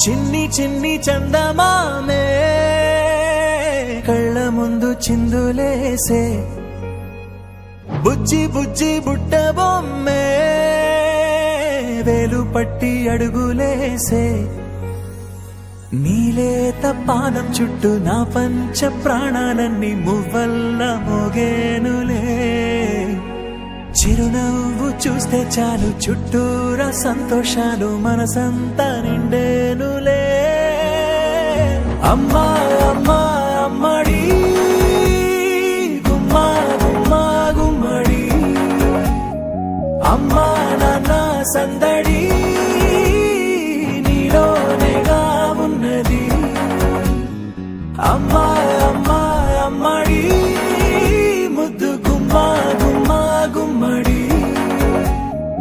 చిన్ని చిన్ని చందమామే కళ్ళ ముందు చిందులేసే బుజ్జి బుజ్జి బుట్ట బొమ్మే వేలు పట్టి అడుగులేసే నీలేత పానం చుట్టూ నా పంచ ప్రాణాలన్నీ మువ్వల్ల మోగేనులే చిరునవ్వు చూస్తే చాలు చుట్టూరా సంతోషాలు మనసంతా నిండేనులే అమ్మా అమ్మా అమ్మడి గుమ్మా గుమ్మా గుమ్మడి అమ్మా నాన్న సందడి నీలోనేగా ఉన్నది అమ్మా